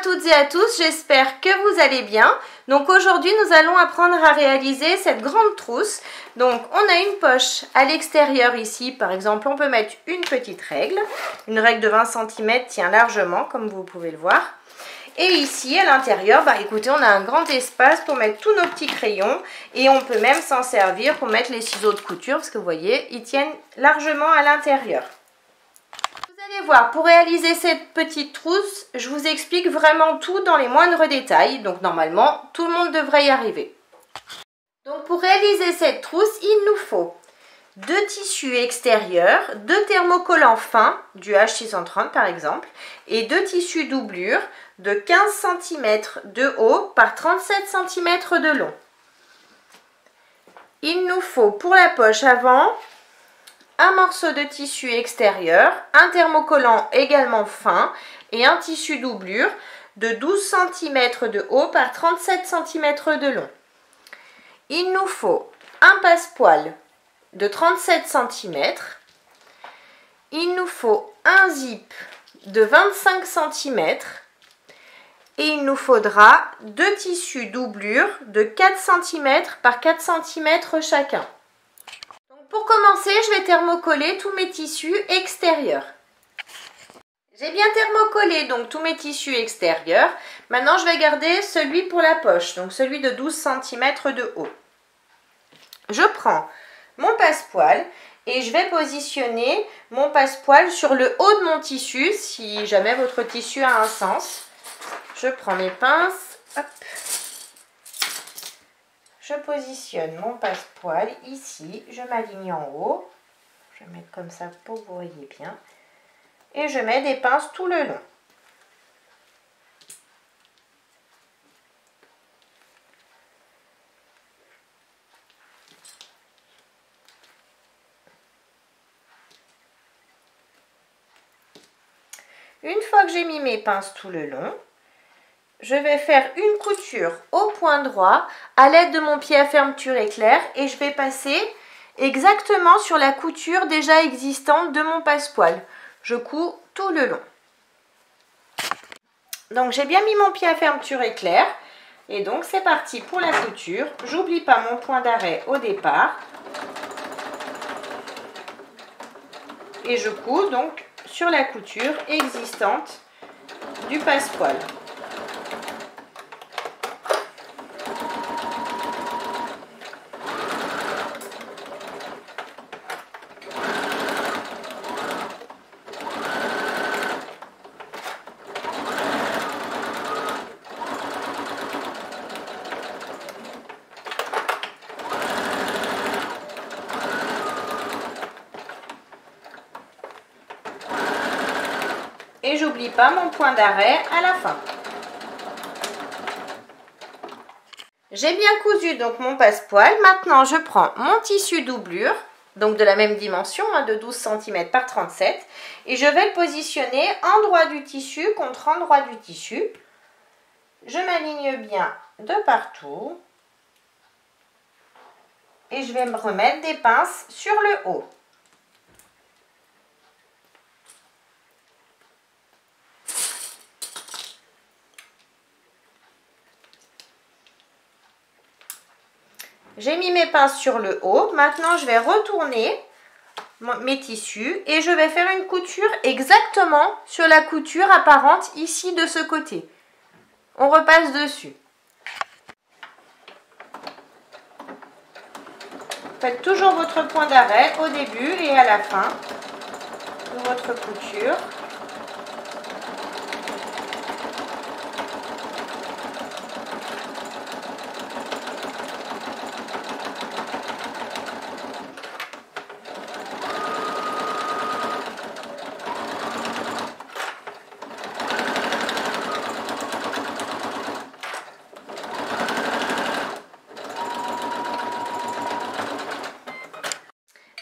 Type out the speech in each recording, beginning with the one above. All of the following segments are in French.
toutes et à tous, j'espère que vous allez bien. Donc aujourd'hui nous allons apprendre à réaliser cette grande trousse. Donc on a une poche à l'extérieur ici, par exemple on peut mettre une petite règle. Une règle de 20 cm tient largement comme vous pouvez le voir. Et ici à l'intérieur, écoutez, on a un grand espace pour mettre tous nos petits crayons. Et on peut même s'en servir pour mettre les ciseaux de couture parce que vous voyez, ils tiennent largement à l'intérieur. Vous allez voir, pour réaliser cette petite trousse, je vous explique vraiment tout dans les moindres détails. Donc normalement, tout le monde devrait y arriver. Donc pour réaliser cette trousse, il nous faut 2 tissus extérieurs, 2 thermocollants fins, du H630 par exemple, et 2 tissus doublure de 15 cm de haut par 37 cm de long. Il nous faut pour la poche avant un morceau de tissu extérieur, un thermocollant également fin et un tissu doublure de 12 cm de haut par 37 cm de long. Il nous faut un passepoil de 37 cm. Il nous faut un zip de 25 cm. Et il nous faudra 2 tissus doublure de 4 cm par 4 cm chacun. Pour commencer, je vais thermocoller tous mes tissus extérieurs. J'ai bien thermocollé donc tous mes tissus extérieurs. Maintenant, je vais garder celui pour la poche, donc celui de 12 cm de haut. Je prends mon passepoil et je vais positionner mon passepoil sur le haut de mon tissu, si jamais votre tissu a un sens. Je prends mes pinces, hop. Je positionne mon passepoil ici, je m'aligne en haut, je vais mettre comme ça pour que vous voyez bien, et je mets des pinces tout le long. Une fois que j'ai mis mes pinces tout le long, je vais faire une couture au point droit à l'aide de mon pied à fermeture éclair et je vais passer exactement sur la couture déjà existante de mon passepoil. Je couds tout le long. Donc j'ai bien mis mon pied à fermeture éclair et donc c'est parti pour la couture. J'oublie pas mon point d'arrêt au départ et je couds donc sur la couture existante du passepoil. Et j'oublie pas mon point d'arrêt à la fin. J'ai bien cousu donc mon passepoil. Maintenant je prends mon tissu doublure, donc de la même dimension, de 12 cm par 37, et je vais le positionner endroit du tissu contre endroit du tissu. Je m'aligne bien de partout et je vais me remettre des pinces sur le haut. J'ai mis mes pinces sur le haut. Maintenant, je vais retourner mes tissus et je vais faire une couture exactement sur la couture apparente ici de ce côté. On repasse dessus. Faites toujours votre point d'arrêt au début et à la fin de votre couture.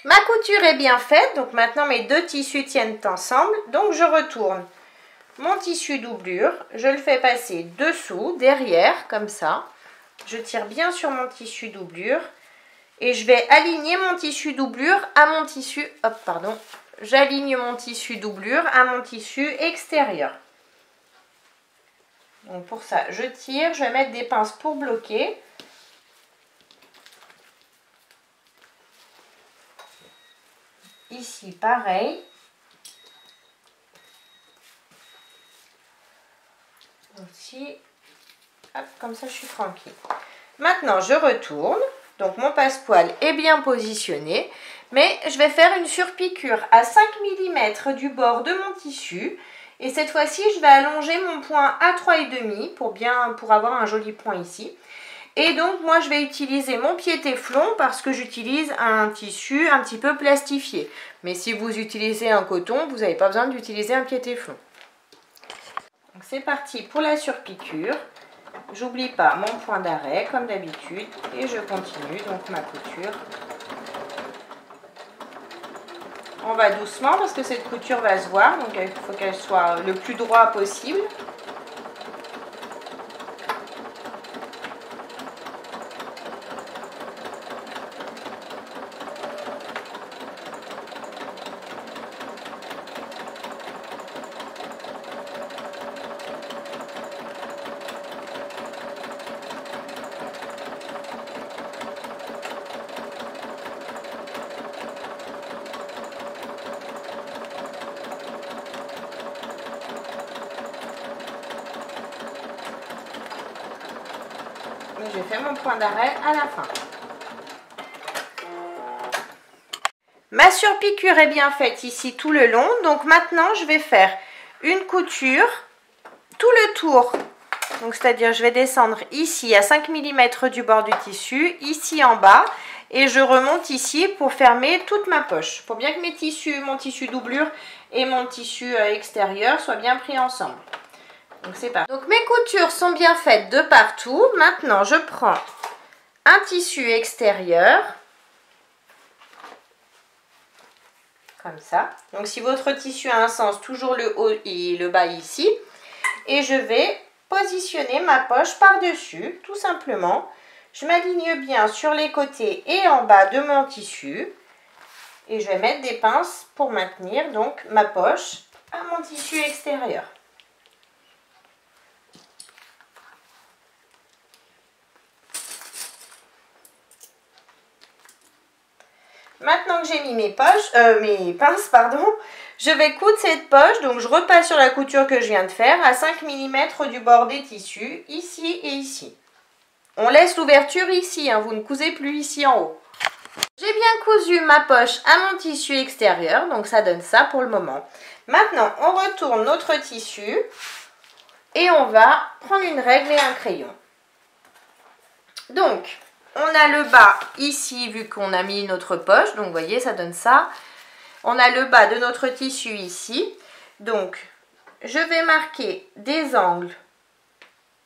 Ma couture est bien faite, donc maintenant mes 2 tissus tiennent ensemble. Donc je retourne mon tissu doublure, je le fais passer dessous, derrière, comme ça. Je tire bien sur mon tissu doublure et je vais aligner mon tissu doublure à mon tissu, j'aligne mon tissu doublure à mon tissu extérieur. Donc pour ça, je tire, je vais mettre des pinces pour bloquer. Ici, pareil. Aussi, hop, comme ça, je suis tranquille. Maintenant, je retourne. Donc, mon passepoil est bien positionné. Mais je vais faire une surpiqûre à 5 mm du bord de mon tissu. Et cette fois-ci, je vais allonger mon point à 3,5 pour avoir un joli point ici. Et donc, moi, je vais utiliser mon pied téflon parce que j'utilise un tissu un petit peu plastifié. Mais si vous utilisez un coton, vous n'avez pas besoin d'utiliser un pied téflon. Donc, c'est parti pour la surpiqûre. J'oublie pas mon point d'arrêt, comme d'habitude. Et je continue donc ma couture. On va doucement parce que cette couture va se voir. Donc, il faut qu'elle soit le plus droit possible. Je fais mon point d'arrêt à la fin. Ma surpiqûre est bien faite ici tout le long. Donc maintenant, je vais faire une couture tout le tour. Donc c'est-à-dire, je vais descendre ici à 5 mm du bord du tissu, ici en bas. Et je remonte ici pour fermer toute ma poche. Pour bien que mon tissu doublure et mon tissu extérieur soient bien pris ensemble. Donc c'est parti. Donc mes coutures sont bien faites de partout. Maintenant je prends un tissu extérieur. Comme ça. Donc si votre tissu a un sens, toujours le haut et le bas ici. Et je vais positionner ma poche par-dessus, tout simplement. Je m'aligne bien sur les côtés et en bas de mon tissu. Et je vais mettre des pinces pour maintenir donc ma poche à mon tissu extérieur. Maintenant que j'ai mis mes pinces, je vais coudre cette poche. Donc je repasse sur la couture que je viens de faire à 5 mm du bord des tissus, ici et ici. On laisse l'ouverture ici, hein, vous ne cousez plus ici en haut. J'ai bien cousu ma poche à mon tissu extérieur, donc ça donne ça pour le moment. Maintenant, on retourne notre tissu et on va prendre une règle et un crayon. Donc, on a le bas ici, vu qu'on a mis notre poche. Donc, vous voyez, ça donne ça. On a le bas de notre tissu ici. Donc, je vais marquer des angles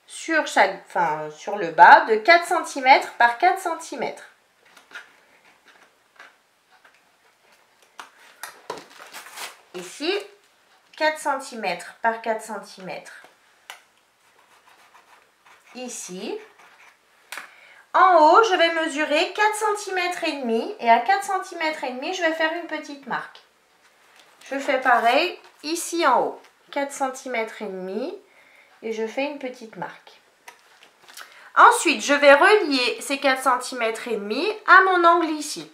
sur le bas de 4 cm par 4 cm. Ici, 4 cm par 4 cm. Ici. En haut, je vais mesurer 4 cm et demi et à 4 cm et demi, je vais faire une petite marque. Je fais pareil ici en haut, 4 cm et demi et je fais une petite marque. Ensuite, je vais relier ces 4 cm et demi à mon angle ici.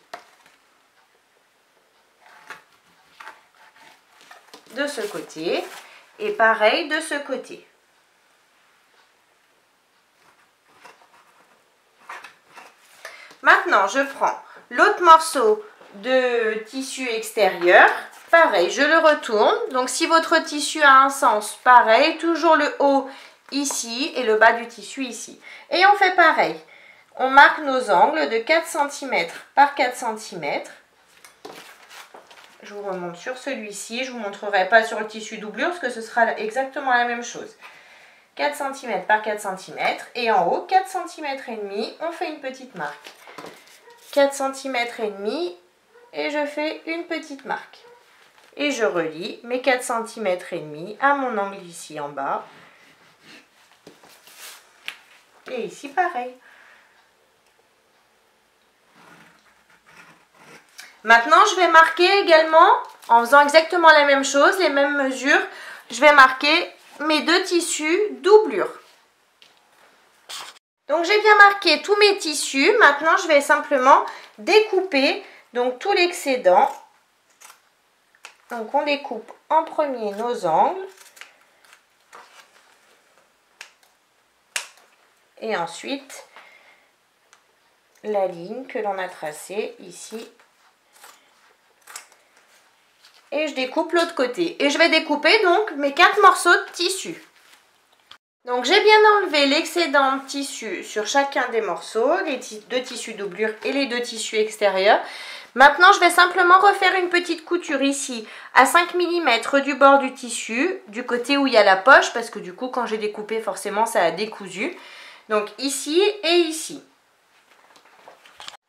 De ce côté et pareil de ce côté. Maintenant, je prends l'autre morceau de tissu extérieur. Pareil, je le retourne. Donc, si votre tissu a un sens, pareil, toujours le haut ici et le bas du tissu ici. Et on fait pareil. On marque nos angles de 4 cm par 4 cm. Je vous remonte sur celui-ci. Je ne vous montrerai pas sur le tissu doublure parce que ce sera exactement la même chose. 4 cm par 4 cm. Et en haut, 4 cm et demi, on fait une petite marque. 4 cm et demi et je fais une petite marque. Et je relie mes 4 cm et demi à mon angle ici en bas. Et ici pareil. Maintenant, je vais marquer également, en faisant exactement la même chose, les mêmes mesures, je vais marquer mes 2 tissus doublure. Donc j'ai bien marqué tous mes tissus. Maintenant je vais simplement découper donc tout l'excédent. Donc on découpe en premier nos angles. Et ensuite la ligne que l'on a tracée ici. Et je découpe l'autre côté. Et je vais découper donc mes 4 morceaux de tissu. Donc j'ai bien enlevé l'excédent de tissu sur chacun des morceaux, les 2 tissus doublure et les 2 tissus extérieurs. Maintenant je vais simplement refaire une petite couture ici à 5 mm du bord du tissu, du côté où il y a la poche, parce que du coup quand j'ai découpé forcément ça a décousu. Donc ici et ici.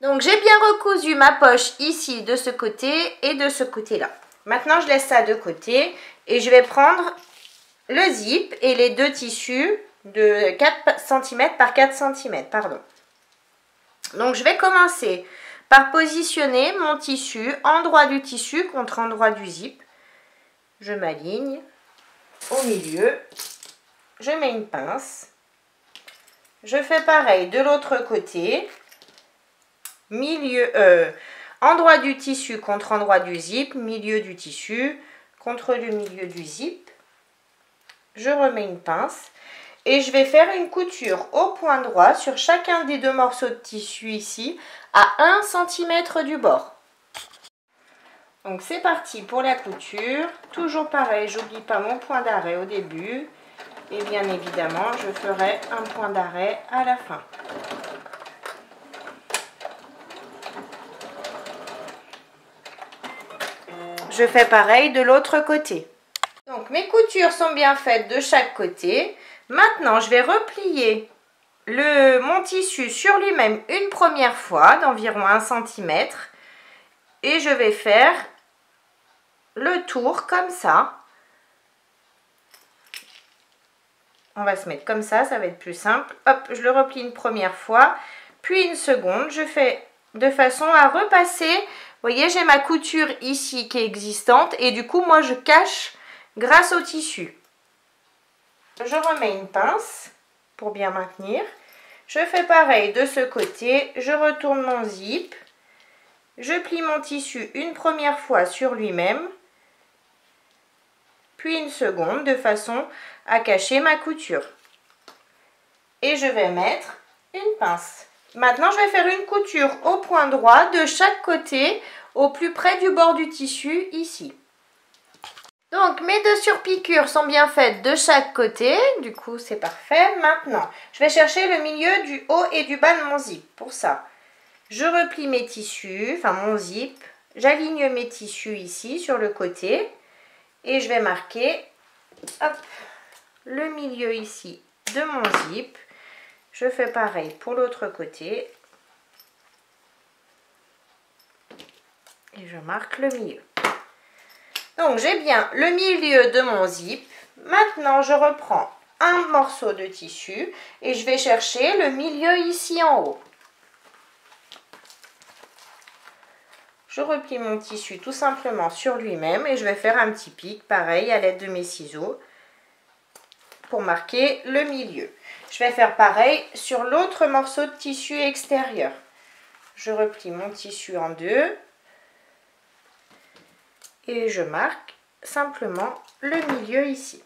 Donc j'ai bien recousu ma poche ici de ce côté et de ce côté-là. Maintenant je laisse ça de côté et je vais prendre le zip et les 2 tissus de 4 cm par 4 cm, pardon. Donc je vais commencer par positionner mon tissu, endroit du tissu contre endroit du zip. Je m'aligne au milieu, je mets une pince. Je fais pareil de l'autre côté, endroit du tissu contre endroit du zip, milieu du tissu contre le milieu du zip. Je remets une pince et je vais faire une couture au point droit sur chacun des 2 morceaux de tissu ici à 1 cm du bord. Donc c'est parti pour la couture. Toujours pareil, j'oublie pas mon point d'arrêt au début et bien évidemment je ferai un point d'arrêt à la fin. Je fais pareil de l'autre côté. Donc mes coutures sont bien faites de chaque côté. Maintenant je vais replier mon tissu sur lui-même une première fois d'environ 1 cm et je vais faire le tour comme ça. On va se mettre comme ça va être plus simple. Hop, je le replie une première fois, puis une seconde. Je fais de façon à repasser. Vous voyez, j'ai ma couture ici qui est existante et du coup moi je cache grâce au tissu. Je remets une pince pour bien maintenir. Je fais pareil de ce côté. Je retourne mon zip. Je plie mon tissu une première fois sur lui-même. Puis une seconde de façon à cacher ma couture. Et je vais mettre une pince. Maintenant, je vais faire une couture au point droit de chaque côté au plus près du bord du tissu ici. Donc mes 2 surpiqûres sont bien faites de chaque côté, du coup c'est parfait. Maintenant, je vais chercher le milieu du haut et du bas de mon zip. Pour ça, je replie mes tissus, enfin mon zip, j'aligne mes tissus ici sur le côté et je vais marquer hop, le milieu ici de mon zip. Je fais pareil pour l'autre côté et je marque le milieu. Donc j'ai bien le milieu de mon zip. Maintenant je reprends un morceau de tissu et je vais chercher le milieu ici en haut. Je replie mon tissu tout simplement sur lui-même et je vais faire un petit pic pareil à l'aide de mes ciseaux pour marquer le milieu. Je vais faire pareil sur l'autre morceau de tissu extérieur. Je replie mon tissu en 2. Et je marque simplement le milieu ici.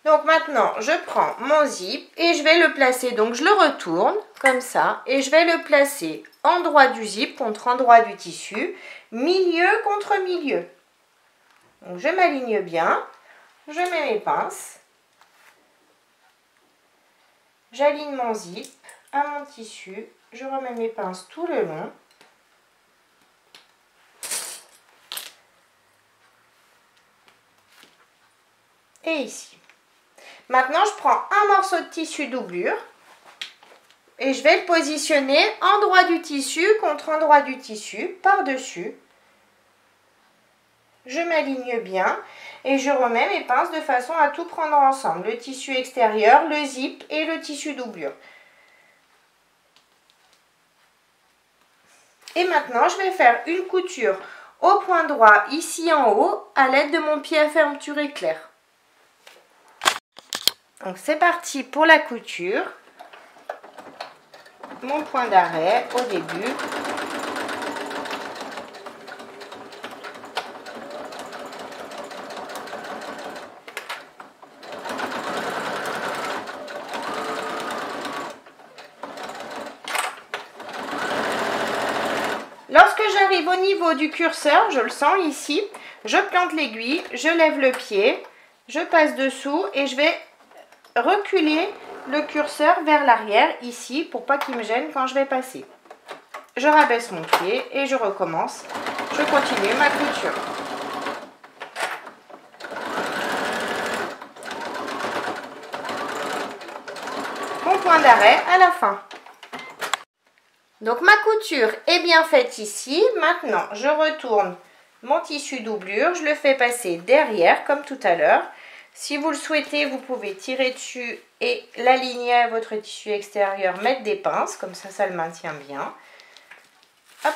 Donc maintenant, je prends mon zip et je vais le placer. Donc je le retourne comme ça et je vais le placer endroit du zip contre endroit du tissu, milieu contre milieu. Donc je m'aligne bien, je mets mes pinces, j'aligne mon zip à mon tissu, je remets mes pinces tout le long. Et ici. Maintenant, je prends un morceau de tissu doublure et je vais le positionner endroit du tissu contre endroit du tissu, par-dessus. Je m'aligne bien et je remets mes pinces de façon à tout prendre ensemble. Le tissu extérieur, le zip et le tissu doublure. Et maintenant, je vais faire une couture au point droit ici en haut à l'aide de mon pied à fermeture éclair. Donc c'est parti pour la couture. Mon point d'arrêt au début. Lorsque j'arrive au niveau du curseur, je le sens ici, je plante l'aiguille, je lève le pied, je passe dessous et je vais reculer le curseur vers l'arrière ici pour pas qu'il me gêne quand je vais passer. Je rabaisse mon pied et je recommence. Je continue ma couture. Mon point d'arrêt à la fin. Donc ma couture est bien faite ici. Maintenant, je retourne mon tissu doublure. Je le fais passer derrière comme tout à l'heure. Si vous le souhaitez, vous pouvez tirer dessus et l'aligner à votre tissu extérieur. Mettre des pinces, comme ça le maintient bien. Hop.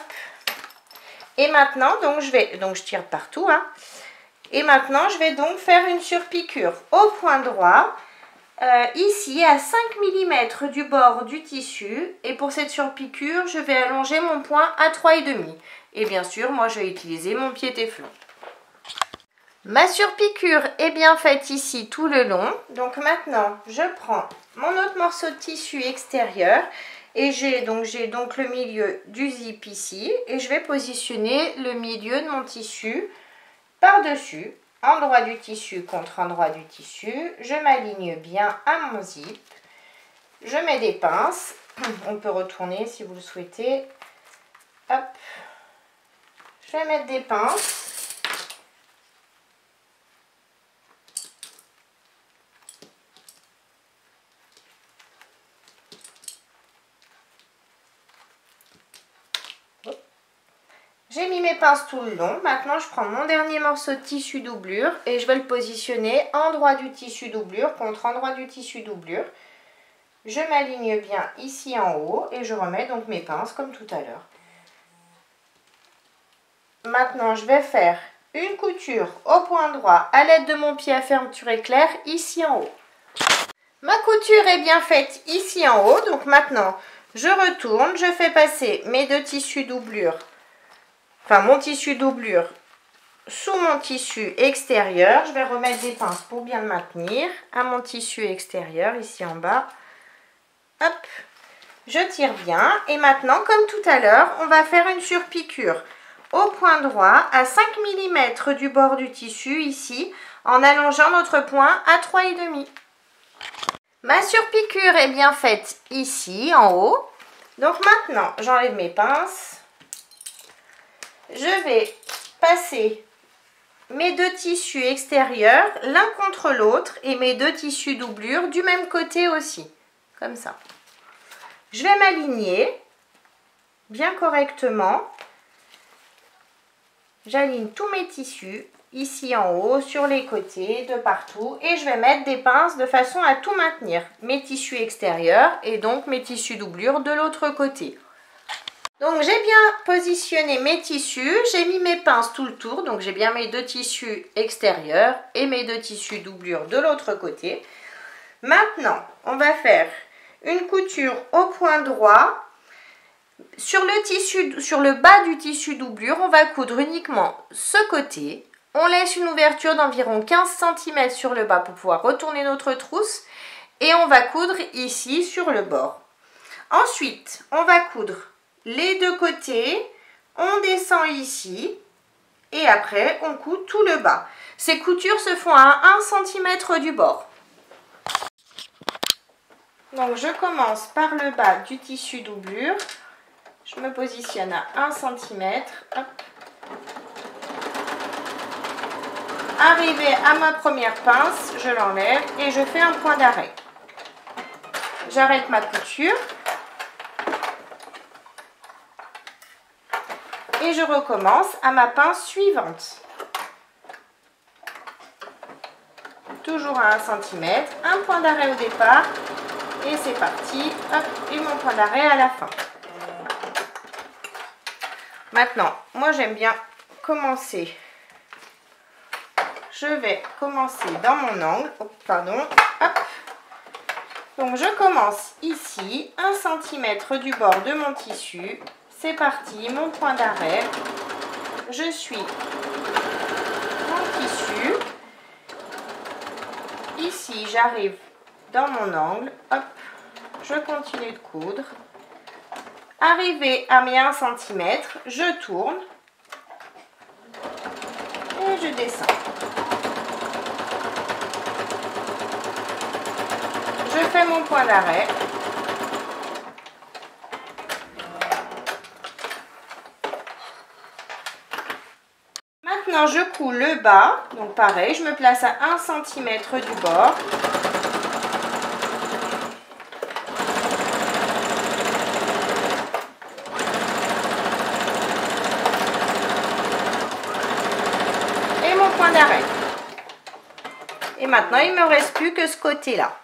Et maintenant, je tire partout. Hein. Et maintenant, je vais donc faire une surpiqûre au point droit. Ici à 5 mm du bord du tissu, et pour cette surpiqûre je vais allonger mon point à 3,5 et bien sûr moi je vais utiliser mon pied téflon. Ma surpiqûre est bien faite ici tout le long, donc maintenant je prends mon autre morceau de tissu extérieur et j'ai donc le milieu du zip ici et je vais positionner le milieu de mon tissu par dessus. Endroit du tissu contre endroit du tissu, je m'aligne bien à mon zip, je mets des pinces, on peut retourner si vous le souhaitez, hop, je vais mettre des pinces, j'ai mis mes pinces tout le long. Maintenant je prends mon dernier morceau de tissu doublure et je vais le positionner endroit du tissu doublure contre endroit du tissu doublure. Je m'aligne bien ici en haut et je remets donc mes pinces comme tout à l'heure. Maintenant je vais faire une couture au point droit à l'aide de mon pied à fermeture éclair ici en haut. Ma couture est bien faite ici en haut, donc maintenant je retourne, je fais passer mes deux tissus doublure. Enfin, mon tissu doublure sous mon tissu extérieur. Je vais remettre des pinces pour bien le maintenir à mon tissu extérieur, ici en bas. Hop, je tire bien. Et maintenant, comme tout à l'heure, on va faire une surpiqûre au point droit à 5 mm du bord du tissu, ici, en allongeant notre point à 3,5. Ma surpiqûre est bien faite ici, en haut. Donc maintenant, j'enlève mes pinces. Je vais passer mes deux tissus extérieurs l'un contre l'autre et mes deux tissus doublure du même côté aussi, comme ça. Je vais m'aligner bien correctement. J'aligne tous mes tissus ici en haut, sur les côtés, de partout et je vais mettre des pinces de façon à tout maintenir. Mes tissus extérieurs et donc mes tissus doublure de l'autre côté. Donc j'ai bien positionné mes tissus, j'ai mis mes pinces tout le tour, donc j'ai bien mes deux tissus extérieurs et mes deux tissus doublure de l'autre côté. Maintenant, on va faire une couture au point droit. Sur le bas du tissu doublure, on va coudre uniquement ce côté. On laisse une ouverture d'environ 15 cm sur le bas pour pouvoir retourner notre trousse. Et on va coudre ici sur le bord. Ensuite, on va coudre les deux côtés, on descend ici et après on coud tout le bas. Ces coutures se font à 1 cm du bord. Donc je commence par le bas du tissu doublure, je me positionne à 1 cm. Hop. Arrivé à ma première pince, je l'enlève et je fais un point d'arrêt. J'arrête ma couture. Et je recommence à ma pince suivante. Toujours à 1 cm, un point d'arrêt au départ et c'est parti. Hop, et mon point d'arrêt à la fin. Maintenant, moi j'aime bien commencer. Je vais commencer dans mon angle. Oh, pardon. Hop. Donc je commence ici, 1 cm du bord de mon tissu. C'est parti, mon point d'arrêt. Je suis mon tissu. Ici, j'arrive dans mon angle. Hop, je continue de coudre. Arrivé à mes 1 cm, je tourne et je descends. Je fais mon point d'arrêt. Maintenant, je couds le bas. Donc pareil, je me place à 1 cm du bord. Et mon point d'arrêt. Et maintenant, il ne me reste plus que ce côté-là.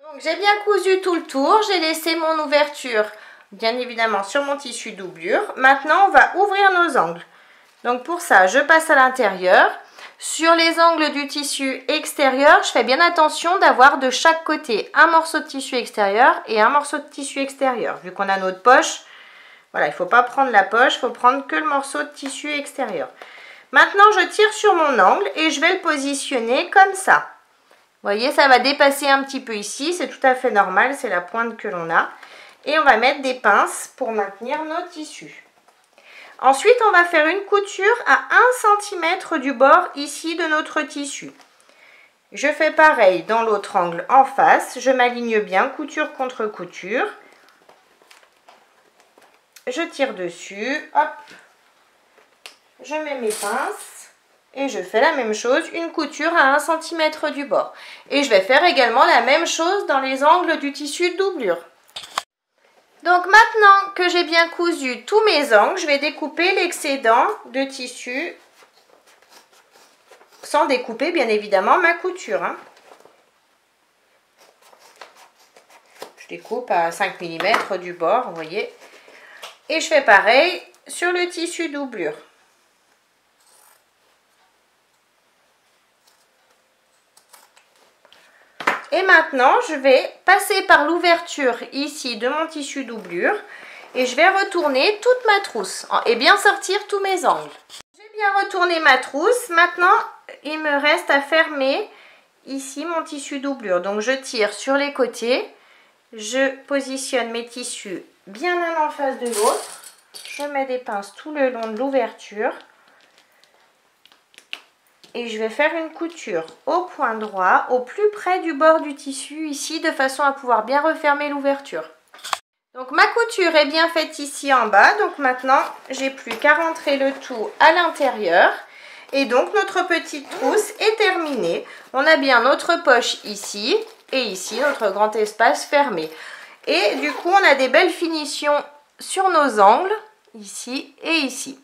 Donc j'ai bien cousu tout le tour. J'ai laissé mon ouverture, bien évidemment, sur mon tissu doublure. Maintenant, on va ouvrir nos angles. Donc pour ça, je passe à l'intérieur. Sur les angles du tissu extérieur, je fais bien attention d'avoir de chaque côté un morceau de tissu extérieur et un morceau de tissu extérieur. Vu qu'on a notre poche, voilà, il ne faut pas prendre la poche, il faut prendre que le morceau de tissu extérieur. Maintenant, je tire sur mon angle et je vais le positionner comme ça. Vous voyez, ça va dépasser un petit peu ici, c'est tout à fait normal, c'est la pointe que l'on a. Et on va mettre des pinces pour maintenir notre tissu. Ensuite, on va faire une couture à 1 cm du bord ici de notre tissu. Je fais pareil dans l'autre angle en face. Je m'aligne bien, couture contre couture. Je tire dessus, hop. Je mets mes pinces et je fais la même chose, une couture à 1 cm du bord. Et je vais faire également la même chose dans les angles du tissu de doublure. Donc maintenant que j'ai bien cousu tous mes angles, je vais découper l'excédent de tissu sans découper bien évidemment ma couture. Je découpe à 5 mm du bord, vous voyez. Et je fais pareil sur le tissu doublure. Et maintenant, je vais passer par l'ouverture ici de mon tissu doublure et je vais retourner toute ma trousse et bien sortir tous mes angles. J'ai bien retourné ma trousse. Maintenant, il me reste à fermer ici mon tissu doublure. Donc, je tire sur les côtés. Je positionne mes tissus bien l'un en face de l'autre. Je mets des pinces tout le long de l'ouverture. Et je vais faire une couture au point droit, au plus près du bord du tissu ici, de façon à pouvoir bien refermer l'ouverture. Donc ma couture est bien faite ici en bas, donc maintenant j'ai plus qu'à rentrer le tout à l'intérieur. Et donc notre petite trousse est terminée. On a bien notre poche ici et ici notre grand espace fermé. Et du coup on a des belles finitions sur nos angles, ici et ici.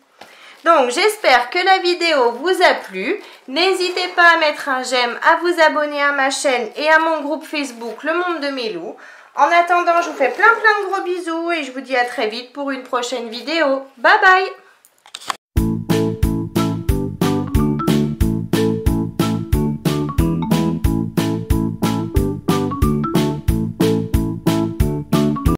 Donc j'espère que la vidéo vous a plu. N'hésitez pas à mettre un j'aime, à vous abonner à ma chaîne et à mon groupe Facebook Le Monde de Mélou. En attendant, je vous fais plein de gros bisous et je vous dis à très vite pour une prochaine vidéo. Bye bye!